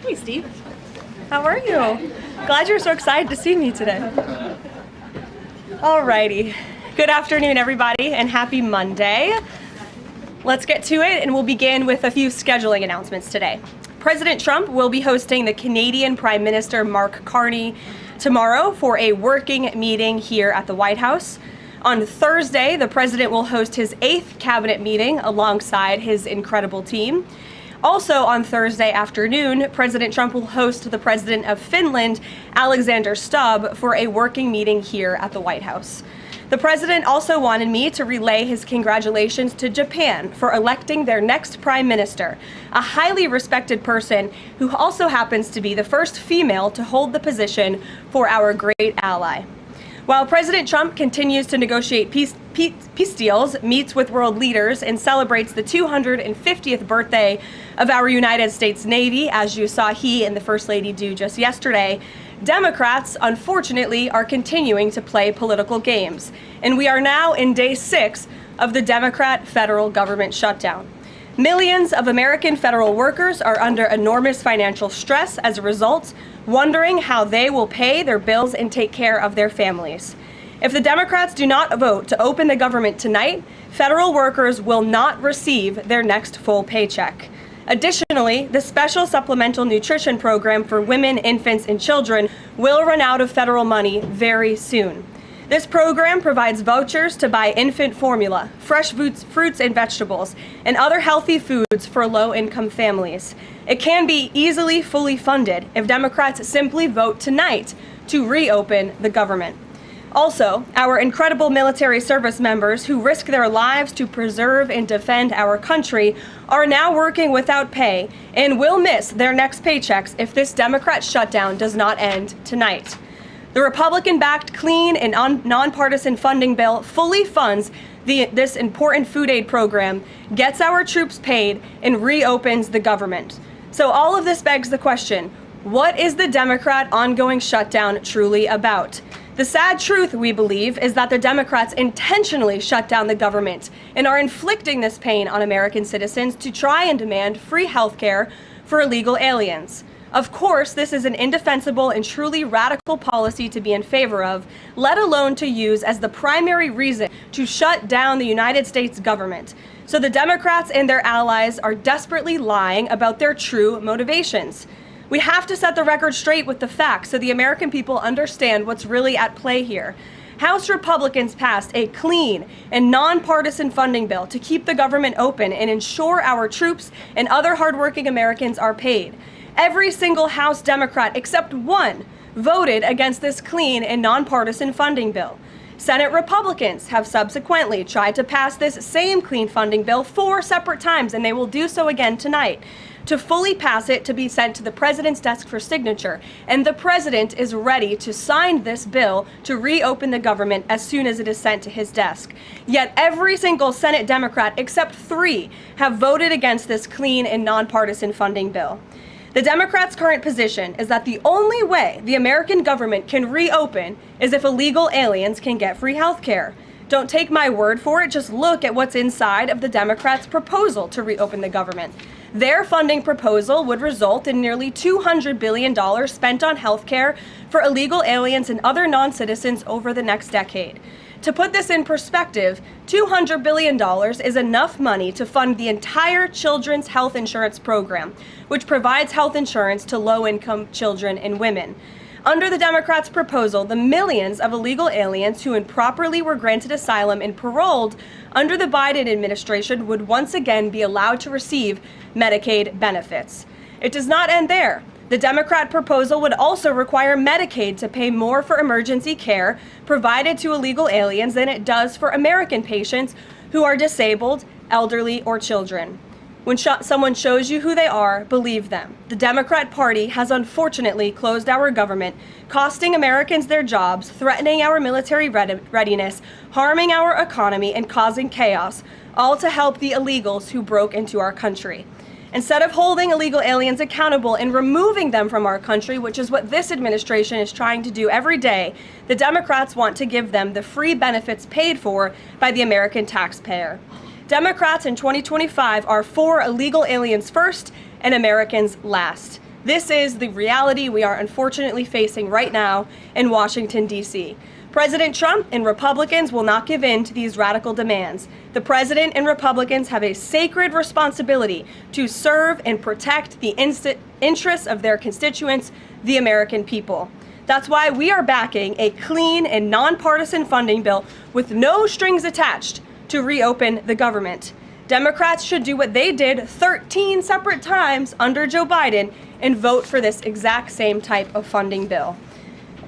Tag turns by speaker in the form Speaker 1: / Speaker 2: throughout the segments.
Speaker 1: Hey, Steve. How are you? Glad you're so excited to see me today. Alrighty. Good afternoon, everybody, and happy Monday. Let's get to it, and we'll begin with a few scheduling announcements today. President Trump will be hosting the Canadian Prime Minister Mark Carney tomorrow for a working meeting here at the White House. On Thursday, the president will host his 8th cabinet meeting alongside his incredible team. Also on Thursday afternoon, President Trump will host the president of Finland, Alexander Stubb, for a working meeting here at the White House. The president also wanted me to relay his congratulations to Japan for electing their next prime minister, a highly respected person who also happens to be the first female to hold the position for our great ally. While President Trump continues to negotiate peace deals, meets with world leaders, and celebrates the 250th birthday of our United States Navy, as you saw he and the First Lady do just yesterday, Democrats, unfortunately, are continuing to play political games. And we are now in day 6 of the Democrat federal government shutdown. Millions of American federal workers are under enormous financial stress as a result, wondering how they will pay their bills and take care of their families. If the Democrats do not vote to open the government tonight, federal workers will not receive their next full paycheck. Additionally, the special supplemental nutrition program for women, infants, and children will run out of federal money very soon. This program provides vouchers to buy infant formula, fresh fruits and vegetables, and other healthy foods for low-income families. It can be easily fully funded if Democrats simply vote tonight to reopen the government. Also, our incredible military service members who risk their lives to preserve and defend our country are now working without pay and will miss their next paychecks if this Democrat shutdown does not end tonight. The Republican-backed clean and nonpartisan funding bill fully funds this important food aid program, gets our troops paid, and reopens the government. So all of this begs the question, what is the Democrat ongoing shutdown truly about? The sad truth, we believe, is that the Democrats intentionally shut down the government and are inflicting this pain on American citizens to try and demand free health care for illegal aliens. Of course, this is an indefensible and truly radical policy to be in favor of, let alone to use as the primary reason to shut down the United States government. So the Democrats and their allies are desperately lying about their true motivations. We have to set the record straight with the facts so the American people understand what's really at play here. House Republicans passed a clean and nonpartisan funding bill to keep the government open and ensure our troops and other hardworking Americans are paid. Every single House Democrat except one voted against this clean and nonpartisan funding bill. Senate Republicans have subsequently tried to pass this same clean funding bill 4 separate times, and they will do so again tonight, to fully pass it to be sent to the president's desk for signature. And the president is ready to sign this bill to reopen the government as soon as it is sent to his desk. Yet every single Senate Democrat except 3 have voted against this clean and nonpartisan funding bill. The Democrats' current position is that the only way the American government can reopen is if illegal aliens can get free health care. Don't take my word for it, just look at what's inside of the Democrats' proposal to reopen the government. Their funding proposal would result in nearly $200 billion spent on health care for illegal aliens and other non-citizens over the next decade. To put this in perspective, $200 billion is enough money to fund the entire children's health insurance program, which provides health insurance to low-income children and women. Under the Democrats' proposal, the millions of illegal aliens who improperly were granted asylum and paroled under the Biden administration would once again be allowed to receive Medicaid benefits. It does not end there. The Democrat proposal would also require Medicaid to pay more for emergency care provided to illegal aliens than it does for American patients who are disabled, elderly, or children. When someone shows you who they are, believe them. The Democrat Party has unfortunately closed our government, costing Americans their jobs, threatening our military readiness, harming our economy, and causing chaos, all to help the illegals who broke into our country. Instead of holding illegal aliens accountable and removing them from our country, which is what this administration is trying to do every day, the Democrats want to give them the free benefits paid for by the American taxpayer. Democrats in 2025 are for illegal aliens first and Americans last. This is the reality we are unfortunately facing right now in Washington, D.C. President Trump and Republicans will not give in to these radical demands. The president and Republicans have a sacred responsibility to serve and protect the interests of their constituents, the American people. That's why we are backing a clean and nonpartisan funding bill with no strings attached to reopen the government. Democrats should do what they did 13 separate times under Joe Biden and vote for this exact same type of funding bill.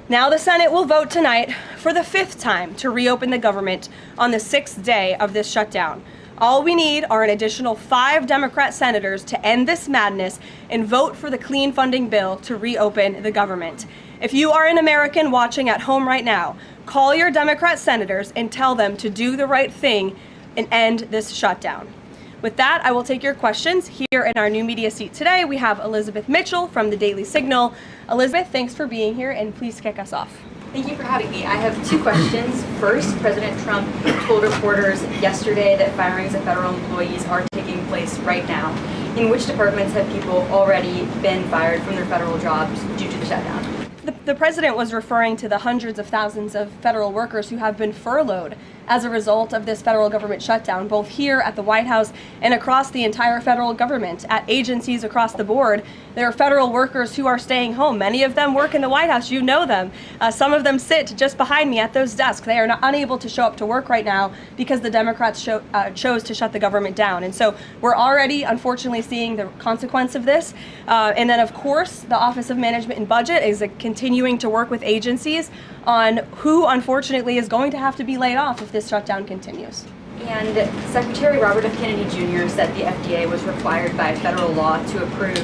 Speaker 1: Now the Senate will vote tonight for the 5th time to reopen the government on the 6th day of this shutdown. All we need are an additional 5 Democrat senators to end this madness and vote for the clean funding bill to reopen the government. If you are an American watching at home right now, call your Democrat senators and tell them to do the right thing and end this shutdown. With that, I will take your questions. Here in our new media seat today, we have Elizabeth Mitchell from the Daily Signal. Elizabeth, thanks for being here, and please kick us off.
Speaker 2: Thank you for having me. I have 2 questions. First, President Trump told reporters yesterday that firings of federal employees are taking place right now. In which departments have people already been fired from their federal jobs due to the shutdown?
Speaker 1: The president was referring to the hundreds of thousands of federal workers who have been furloughed as a result of this federal government shutdown, both here at the White House and across the entire federal government. At agencies across the board, there are federal workers who are staying home. Many of them work in the White House. You know them. Some of them sit just behind me at those desks. They are unable to show up to work right now because the Democrats chose to shut the government down. And so we're already, unfortunately, seeing the consequence of this. And then, of course, the Office of Management and Budget is continuing to work with agencies on who, unfortunately, is going to have to be laid off if this shutdown continues.
Speaker 2: And Secretary Robert F. Kennedy Jr. said the FDA was required by federal law to approve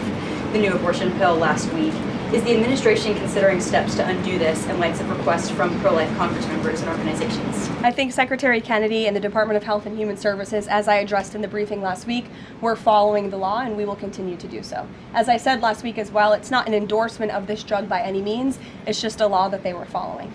Speaker 2: the new abortion pill last week. Is the administration considering steps to undo this in light of requests from pro-life Congress members and organizations?
Speaker 1: I think Secretary Kennedy and the Department of Health and Human Services, as I addressed in the briefing last week, were following the law, and we will continue to do so. As I said last week as well, it's not an endorsement of this drug by any means. It's just a law that they were following.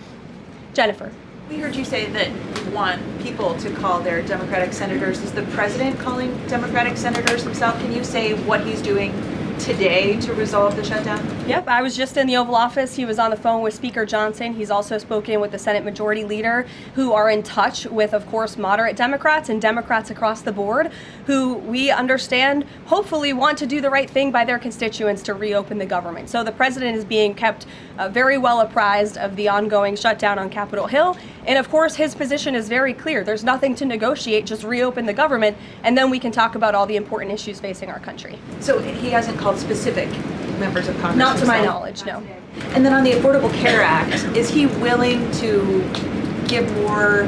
Speaker 1: Jennifer.
Speaker 3: We heard you say that you want people to call their Democratic senators. Is the president calling Democratic senators himself? Can you say what he's doing today to resolve the shutdown?
Speaker 1: Yep, I was just in the Oval Office. He was on the phone with Speaker Johnson. He's also spoken with the Senate Majority Leader, who are in touch with, of course, moderate Democrats and Democrats across the board, who we understand hopefully want to do the right thing by their constituents to reopen the government. So the president is being kept very well apprised of the ongoing shutdown on Capitol Hill. And of course, his position is very clear. There's nothing to negotiate, just reopen the government, and then we can talk about all the important issues facing our country.
Speaker 3: So he hasn't called specific members of Congress?
Speaker 1: Not to my knowledge, no.
Speaker 3: And then on the Affordable Care Act, is he willing to give more,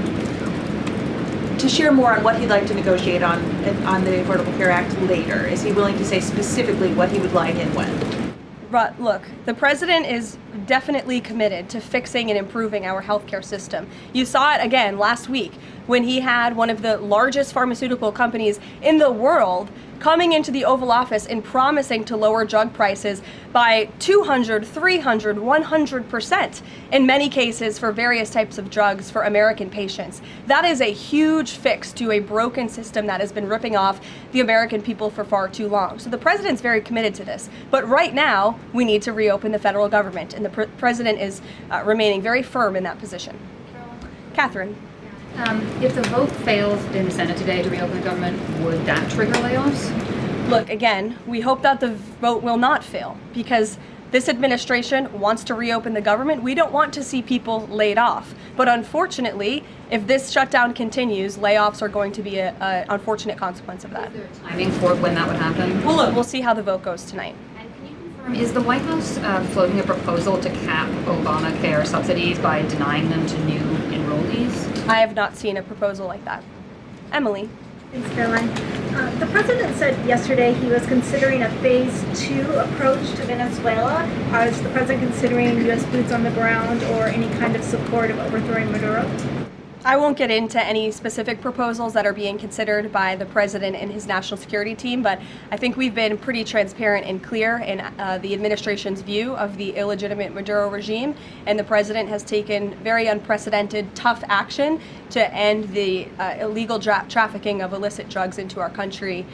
Speaker 3: to share more on what he'd like to negotiate on the Affordable Care Act later? Is he willing to say specifically what he would like and when?
Speaker 1: But look, the president is definitely committed to fixing and improving our healthcare system. You saw it again last week when he had one of the largest pharmaceutical companies in the world coming into the Oval Office and promising to lower drug prices by 200, 300, 100% in many cases for various types of drugs for American patients. That is a huge fix to a broken system that has been ripping off the American people for far too long. So the president's very committed to this. But right now, we need to reopen the federal government, and the president is remaining very firm in that position. Catherine.
Speaker 4: If the vote fails in the Senate today to reopen the government, would that trigger layoffs?
Speaker 1: Look, again, we hope that the vote will not fail because this administration wants to reopen the government. We don't want to see people laid off. But unfortunately, if this shutdown continues, layoffs are going to be an unfortunate consequence of that.
Speaker 4: Is there a timing for when that would happen?
Speaker 1: Well, look, we'll see how the vote goes tonight.
Speaker 4: And can you confirm, is the White House floating a proposal to cap Obamacare subsidies by denying them to new enrollees?
Speaker 1: I have not seen a proposal like that. Emily.
Speaker 5: Thanks, Caroline. The president said yesterday he was considering a phase 2 approach to Venezuela. Is the president considering U.S. boots on the ground or any kind of support of overthrowing Maduro?
Speaker 1: I won't get into any specific proposals that are being considered by the president and his national security team, but I think we've been pretty transparent and clear in the administration's view of the illegitimate Maduro regime, and the president has taken very unprecedented, tough action to end the illegal trafficking of illicit drugs into our country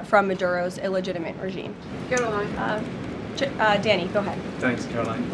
Speaker 1: from Maduro's illegitimate regime.
Speaker 3: Karoline.
Speaker 1: Danny, go ahead.
Speaker 6: Thanks, Caroline.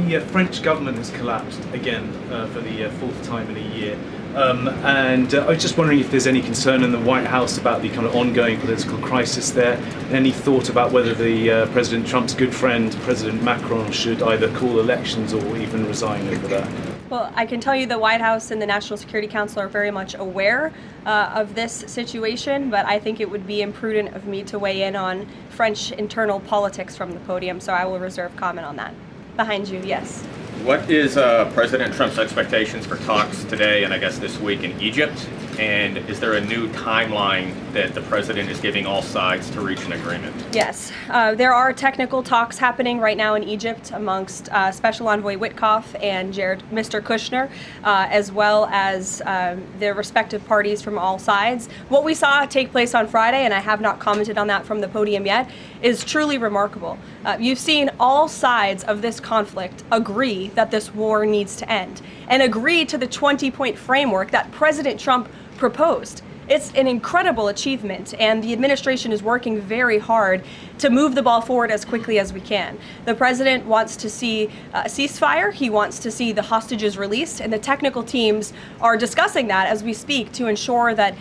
Speaker 6: The French government has collapsed again for the fourth time in a year. And I was just wondering if there's any concern in the White House about the kind of ongoing political crisis there. Any thought about whether the President Trump's good friend, President Macron, should either call elections or even resign over that?
Speaker 1: Well, I can tell you the White House and the National Security Council are very much aware of this situation, but I think it would be imprudent of me to weigh in on French internal politics from the podium, so I will reserve comment on that. Behind you, yes.
Speaker 7: What is President Trump's expectations for talks today and I guess this week in Egypt? And is there a new timeline that the president is giving all sides to reach an agreement?
Speaker 1: Yes, there are technical talks happening right now in Egypt amongst Special Envoy Witkoff and Mr. Kushner, as well as their respective parties from all sides. What we saw take place on Friday, and I have not commented on that from the podium yet, is truly remarkable. You've seen all sides of this conflict agree that this war needs to end and agree to the 20-point framework that President Trump proposed. It's an incredible achievement, and the administration is working very hard to move the ball forward as quickly as we can. The president wants to see a ceasefire. He wants to see the hostages released, and the technical teams are discussing that as we speak to ensure that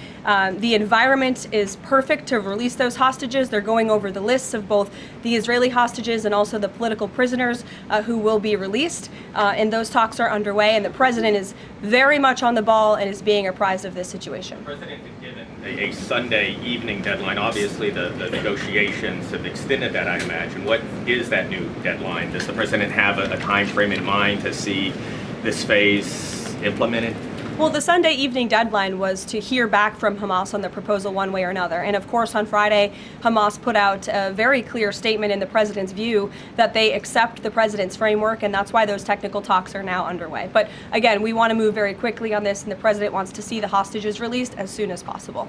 Speaker 1: the environment is perfect to release those hostages. They're going over the lists of both the Israeli hostages and also the political prisoners who will be released, and those talks are underway, and the president is very much on the ball and is being apprised of this situation.
Speaker 7: The president has given a Sunday evening deadline. Obviously, the negotiations have extended that, I imagine. What is that new deadline? Does the president have a time frame in mind to see this phase implemented?
Speaker 1: Well, the Sunday evening deadline was to hear back from Hamas on the proposal one way or another. And of course, on Friday, Hamas put out a very clear statement in the president's view that they accept the president's framework, and that's why those technical talks are now underway. But again, we want to move very quickly on this, and the president wants to see the hostages released as soon as possible.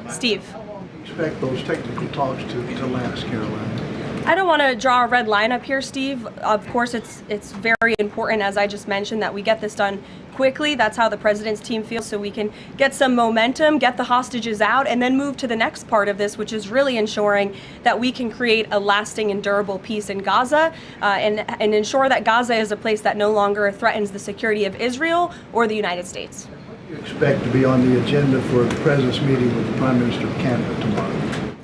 Speaker 1: Steve.
Speaker 8: How long do you expect those technical talks to last, Caroline?
Speaker 1: I don't want to draw a red line up here, Steve. Of course, it's very important, as I just mentioned, that we get this done quickly. That's how the president's team feels, so we can get some momentum, get the hostages out, and then move to the next part of this, which is really ensuring that we can create a lasting and durable peace in Gaza, and ensure that Gaza is a place that no longer threatens the security of Israel or the United States.
Speaker 8: What do you expect to be on the agenda for the president's meeting with the Prime Minister of Canada tomorrow?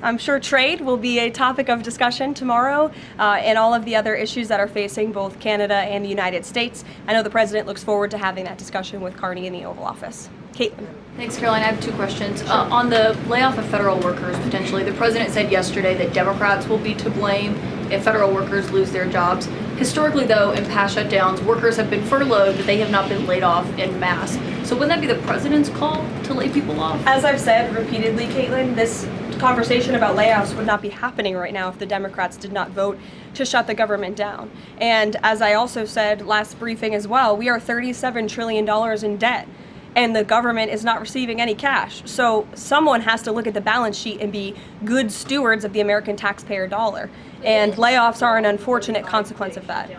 Speaker 1: I'm sure trade will be a topic of discussion tomorrow, and all of the other issues that are facing both Canada and the United States. I know the president looks forward to having that discussion with Carney in the Oval Office. Caitlin.
Speaker 2: Thanks, Caroline. I have two questions. On the layoff of federal workers, potentially, the president said yesterday that Democrats will be to blame if federal workers lose their jobs. Historically, though, in past shutdowns, workers have been furloughed, but they have not been laid off en masse. So wouldn't that be the president's call to lay people off?
Speaker 1: As I've said repeatedly, Caitlin, this conversation about layoffs would not be happening right now if the Democrats did not vote to shut the government down. And as I also said last briefing as well, we are $37 trillion in debt, and the government is not receiving any cash. So someone has to look at the balance sheet and be good stewards of the American taxpayer dollar. And layoffs are an unfortunate consequence of that.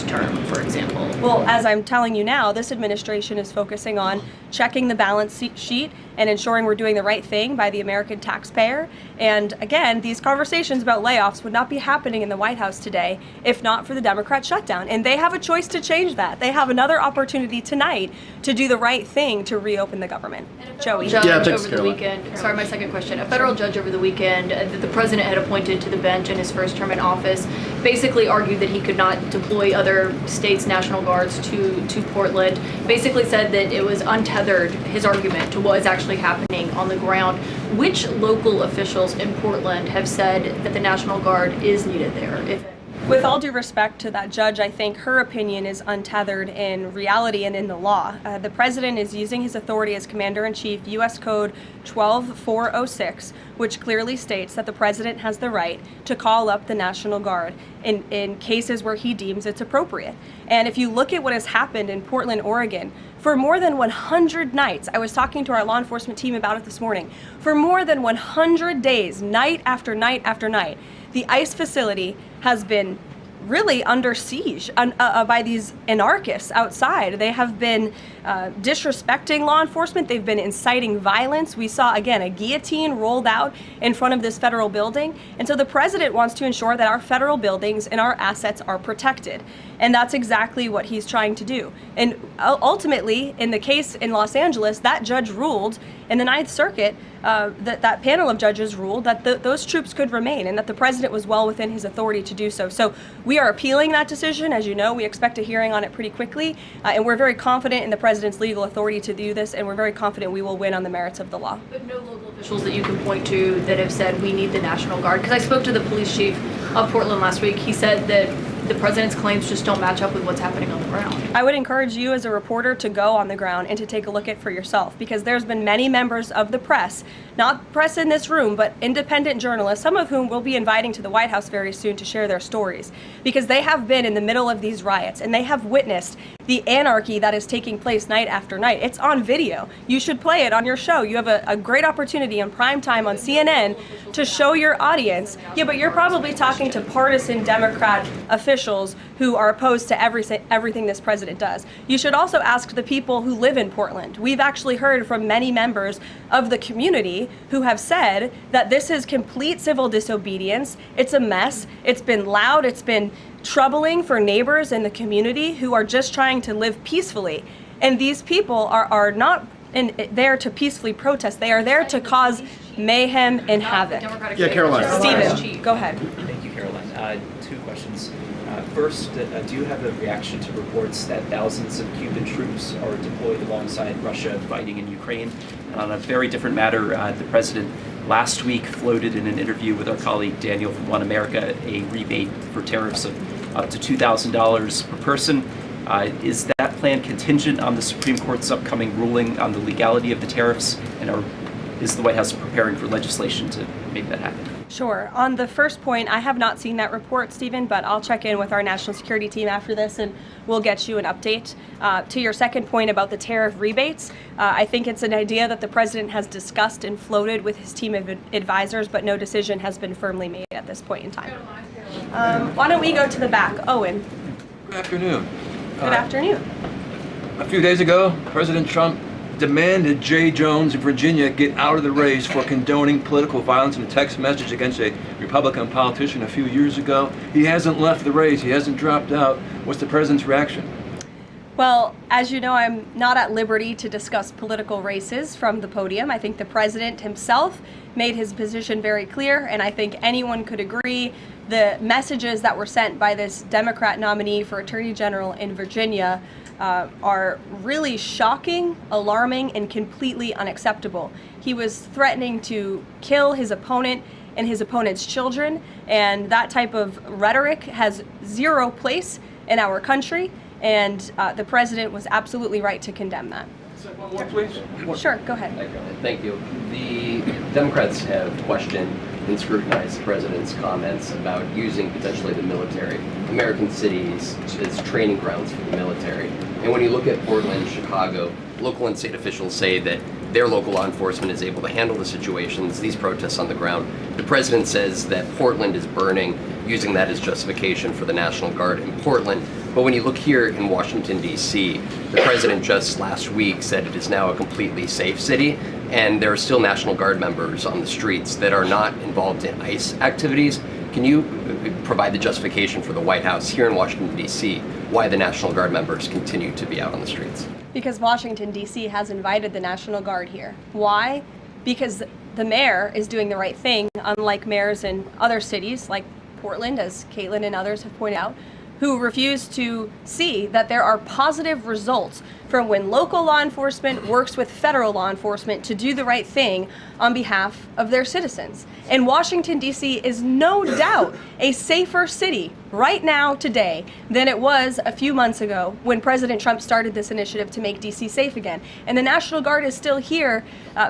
Speaker 2: Term, for example.
Speaker 1: Well, as I'm telling you now, this administration is focusing on checking the balance sheet and ensuring we're doing the right thing by the American taxpayer. And again, these conversations about layoffs would not be happening in the White House today if not for the Democrat shutdown. And they have a choice to change that. They have another opportunity tonight to do the right thing to reopen the government. Joey.
Speaker 2: Judge over the weekend. Sorry, my second question. A federal judge over the weekend that the president had appointed to the bench in his first term in office basically argued that he could not deploy other states' National Guards to Portland. Basically said that it was untethered, his argument, to what is actually happening on the ground. Which local officials in Portland have said that the National Guard is needed there?
Speaker 1: With all due respect to that judge, I think her opinion is untethered in reality and in the law. The president is using his authority as Commander-in-Chief, U.S. Code 12406, which clearly states that the president has the right to call up the National Guard in cases where he deems it's appropriate. And if you look at what has happened in Portland, Oregon, for more than 100 nights, I was talking to our law enforcement team about it this morning, for more than 100 days, night after night after night, the ICE facility has been really under siege by these anarchists outside. They have been disrespecting law enforcement. They've been inciting violence. We saw, again, a guillotine rolled out in front of this federal building. And so the president wants to ensure that our federal buildings and our assets are protected. And that's exactly what he's trying to do. And ultimately, in the case in Los Angeles, that judge ruled in the Ninth Circuit, that panel of judges ruled that those troops could remain and that the president was well within his authority to do so. So we are appealing that decision. As you know, we expect a hearing on it pretty quickly, and we're very confident in the president's legal authority to do this, and we're very confident we will win on the merits of the law.
Speaker 9: But no local officials that you can point to that have said we need the National Guard? Because I spoke to the police chief of Portland last week. He said that the president's claims just don't match up with what's happening on the ground.
Speaker 1: I would encourage you as a reporter to go on the ground and to take a look at it for yourself, because there's been many members of the press, not press in this room, but independent journalists, some of whom we'll be inviting to the White House very soon to share their stories, because they have been in the middle of these riots and they have witnessed the anarchy that is taking place night after night. It's on video. You should play it on your show. You have a great opportunity on prime time on CNN to show your audience. Yeah, but you're probably talking to partisan Democrat officials who are opposed to everything this president does. You should also ask the people who live in Portland. We've actually heard from many members of the community who have said that this is complete civil disobedience. It's a mess. It's been loud. It's been troubling for neighbors in the community who are just trying to live peacefully. And these people are not there to peacefully protest. They are there to cause mayhem and havoc.
Speaker 10: Yeah, Karoline.
Speaker 1: Stephen, go ahead.
Speaker 11: Thank you, Karoline. Two questions. First, do you have a reaction to reports that thousands of Cuban troops are deployed alongside Russia fighting in Ukraine? And on a very different matter, the president last week floated in an interview with our colleague Daniel from One America a rebate for tariffs of up to $2,000 per person. Is that plan contingent on the Supreme Court's upcoming ruling on the legality of the tariffs? And is the White House preparing for legislation to make that happen?
Speaker 1: Sure. On the first point, I have not seen that report, Stephen, but I'll check in with our national security team after this and we'll get you an update. To your second point about the tariff rebates, I think it's an idea that the president has discussed and floated with his team of advisors, but no decision has been firmly made at this point in time. Why don't we go to the back? Owen.
Speaker 12: Good afternoon.
Speaker 1: Good afternoon.
Speaker 12: A few days ago, President Trump demanded Jay Jones of Virginia get out of the race for condoning political violence in a text message against a Republican politician a few years ago. He hasn't left the race. He hasn't dropped out. What's the president's reaction?
Speaker 1: Well, as you know, I'm not at liberty to discuss political races from the podium. I think the president himself made his position very clear, and I think anyone could agree the messages that were sent by this Democrat nominee for Attorney General in Virginia are really shocking, alarming, and completely unacceptable. He was threatening to kill his opponent and his opponent's children, and that type of rhetoric has zero place in our country, and the president was absolutely right to condemn that.
Speaker 12: One more, please.
Speaker 1: Sure, go ahead.
Speaker 13: Thank you. The Democrats have questioned and scrutinized the president's comments about using potentially the military, American cities, as training grounds for the military. And when you look at Portland, Chicago, local and state officials say that their local law enforcement is able to handle the situations, these protests on the ground. The president says that Portland is burning, using that as justification for the National Guard in Portland. But when you look here in Washington, D.C., the president just last week said it is now a completely safe city, and there are still National Guard members on the streets that are not involved in ICE activities. Can you provide the justification for the White House here in Washington, D.C., why the National Guard members continue to be out on the streets?
Speaker 1: Because Washington, D.C. has invited the National Guard here. Why? Because the mayor is doing the right thing, unlike mayors in other cities like Portland, as Caitlin and others have pointed out, who refuse to see that there are positive results from when local law enforcement works with federal law enforcement to do the right thing on behalf of their citizens. And Washington, D.C. is no doubt a safer city right now today than it was a few months ago when President Trump started this initiative to make D.C. safe again. And the National Guard is still here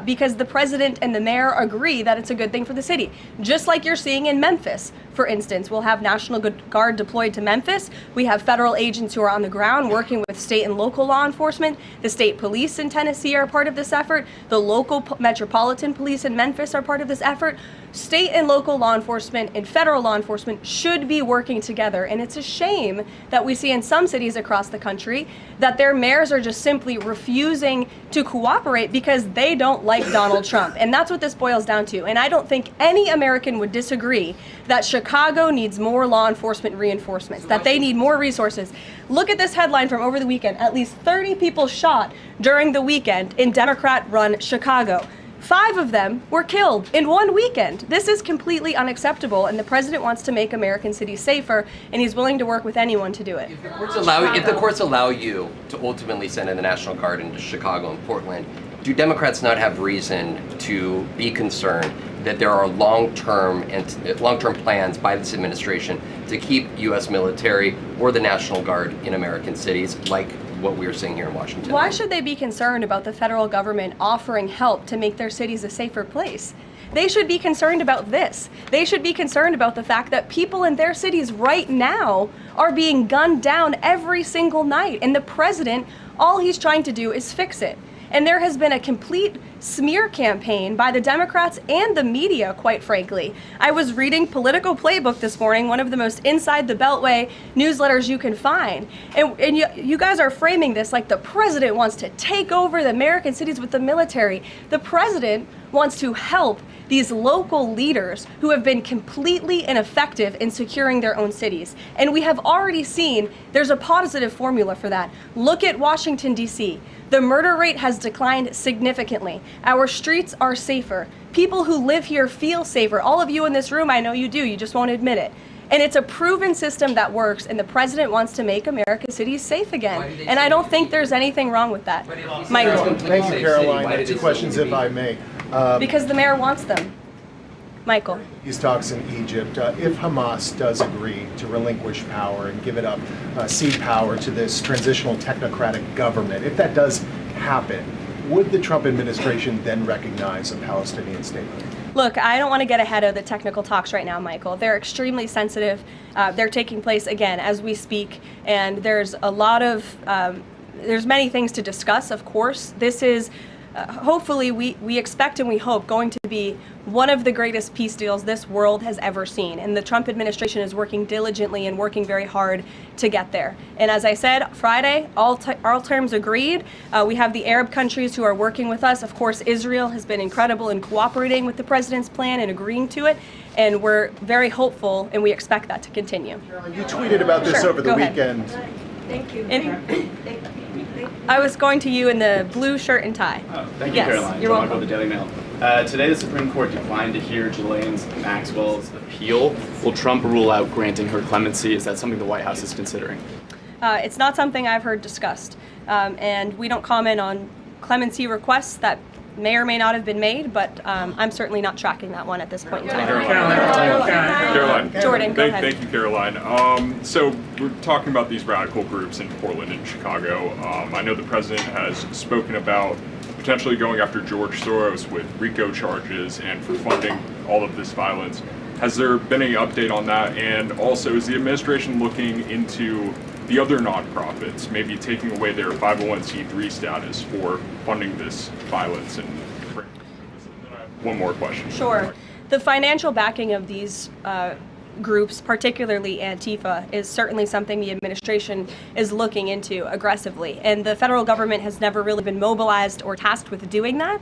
Speaker 1: because the president and the mayor agree that it's a good thing for the city. Just like you're seeing in Memphis, for instance. We'll have National Guard deployed to Memphis. We have federal agents who are on the ground working with state and local law enforcement. enforcement. The state police in Tennessee are part of this effort. The local metropolitan police in Memphis are part of this effort. State and local law enforcement and federal law enforcement should be working together. And it's a shame that we see in some cities across the country that their mayors are just simply refusing to cooperate because they don't like Donald Trump. And that's what this boils down to. And I don't think any American would disagree that Chicago needs more law enforcement reinforcements, that they need more resources. Look at this headline from over the weekend. At least 30 people shot during the weekend in Democrat-run Chicago. 5 of them were killed in one weekend. This is completely unacceptable, and the president wants to make American cities safer, and he's willing to work with anyone to do it.
Speaker 13: If the courts allow you to ultimately send in the National Guard into Chicago and Portland, do Democrats not have reason to be concerned that there are long-term plans by this administration to keep U.S. military or the National Guard in American cities, like what we're seeing here in Washington?
Speaker 1: Why should they be concerned about the federal government offering help to make their cities a safer place? They should be concerned about this. They should be concerned about the fact that people in their cities right now are being gunned down every single night. And the president, all he's trying to do is fix it. And there has been a complete smear campaign by the Democrats and the media, quite frankly. I was reading Political Playbook this morning, one of the most inside the Beltway newsletters you can find. And you guys are framing this like the president wants to take over the American cities with the military. The president wants to help these local leaders who have been completely ineffective in securing their own cities. And we have already seen there's a positive formula for that. Look at Washington, D.C. The murder rate has declined significantly. Our streets are safer. People who live here feel safer. All of you in this room, I know you do, you just won't admit it. And it's a proven system that works, and the president wants to make American cities safe again. And I don't think there's anything wrong with that. Michael.
Speaker 10: Thank you, Caroline. 2 questions, if I may.
Speaker 1: Because the mayor wants them. Michael.
Speaker 10: These talks in Egypt, if Hamas does agree to relinquish power and give it up, cede power to this transitional technocratic government, if that does happen, would the Trump administration then recognize a Palestinian state?
Speaker 1: Look, I don't want to get ahead of the technical talks right now, Michael. They're extremely sensitive. They're taking place, again, as we speak, and there's a lot of, there's many things to discuss, of course. This is hopefully we expect and we hope going to be one of the greatest peace deals this world has ever seen. And the Trump administration is working diligently and working very hard to get there. And as I said, Friday, all terms agreed. We have the Arab countries who are working with us. Of course, Israel has been incredible in cooperating with the president's plan and agreeing to it. And we're very hopeful, and we expect that to continue.
Speaker 10: Caroline, you tweeted about this over the weekend.
Speaker 1: Thank you. I was going to you in the blue shirt and tie.
Speaker 14: Oh, thank you,
Speaker 1: yes,
Speaker 14: Caroline.
Speaker 1: You're
Speaker 14: John
Speaker 1: welcome.
Speaker 14: Michael, the Daily Mail. Today, the Supreme Court declined to hear Ghislaine Maxwell's appeal. Will Trump rule out granting her clemency? Is that something the White House is considering?
Speaker 1: It's not something I've heard discussed, and we don't comment on clemency requests that may or may not have been made, but I'm certainly not tracking that one at this point in time.
Speaker 15: Caroline.
Speaker 1: Jordan, go ahead.
Speaker 15: Thank you, Caroline. So we're talking about these radical groups in Portland and Chicago. I know the president has spoken about potentially going after George Soros with RICO charges and for funding all of this violence. Has there been any update on that? And also, is the administration looking into the other nonprofits, maybe taking away their 501c3 status for funding this violence? And one more question.
Speaker 1: Sure. The financial backing of these groups, particularly Antifa, is certainly something the administration is looking into aggressively. And the federal government has never really been mobilized or tasked with doing that.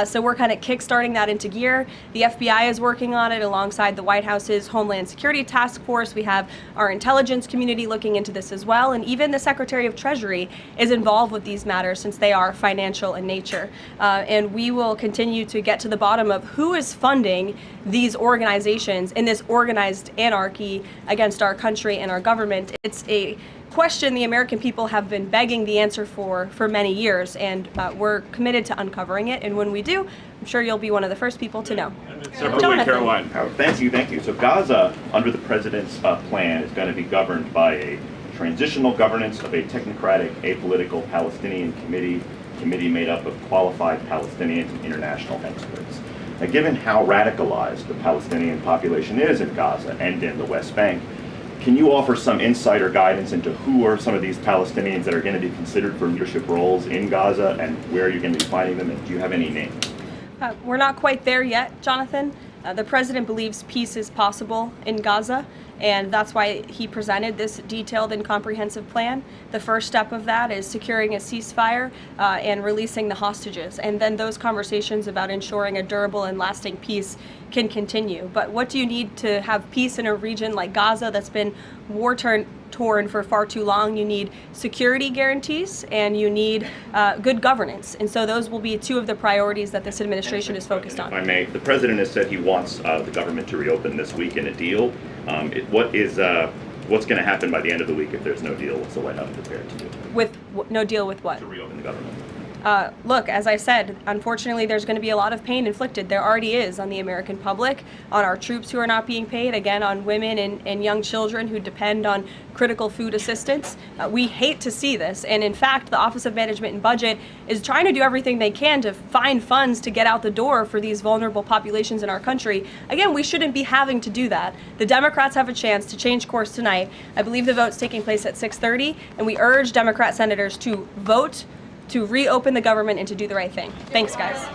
Speaker 1: So we're kind of kickstarting that into gear. The FBI is working on it alongside the White House's Homeland Security Task Force. We have our intelligence community looking into this as well. And even the Secretary of Treasury is involved with these matters since they are financial in nature. And we will continue to get to the bottom of who is funding these organizations in this organized anarchy against our country and our government. It's a question the American people have been begging the answer for many years, and we're committed to uncovering it. And when we do, I'm sure you'll be one of the first people to know.
Speaker 15: Separately, Caroline.
Speaker 16: Thank you. So Gaza, under the president's plan, is going to be governed by a transitional governance of a technocratic, apolitical Palestinian committee made up of qualified Palestinians and international experts. Now, given how radicalized the Palestinian population is in Gaza and in the West Bank, Can you offer some insight or guidance into who are some of these Palestinians that are going to be considered for leadership roles in Gaza, and where you're going to be finding them, and do you have any names?
Speaker 1: We're not quite there yet, Jonathan. The president believes peace is possible in Gaza, and that's why he presented this detailed and comprehensive plan. The first step of that is securing a ceasefire and releasing the hostages, and then those conversations about ensuring a durable and lasting peace can continue. But what do you need to have peace in a region like Gaza that's been war-torn for far too long? You need security guarantees, and you need good governance. And so those will be two of the priorities that this administration is focused on.
Speaker 16: If I may, the president has said he wants the government to reopen this week in a deal. What's going to happen by the end of the week if there's no deal? What's the White House prepared to do?
Speaker 1: With no deal with what?
Speaker 16: To reopen the government.
Speaker 1: Look, as I said, unfortunately, there's going to be a lot of pain inflicted. There already is on the American public, on our troops who are not being paid, again, on women and young children who depend on critical food assistance. We hate to see this. And in fact, the Office of Management and Budget is trying to do everything they can to find funds to get out the door for these vulnerable populations in our country. Again, we shouldn't be having to do that. The Democrats have a chance to change course tonight. I believe the vote's taking place at 6:30, and we urge Democrat senators to vote to reopen the government and to do the right thing. Thanks, guys.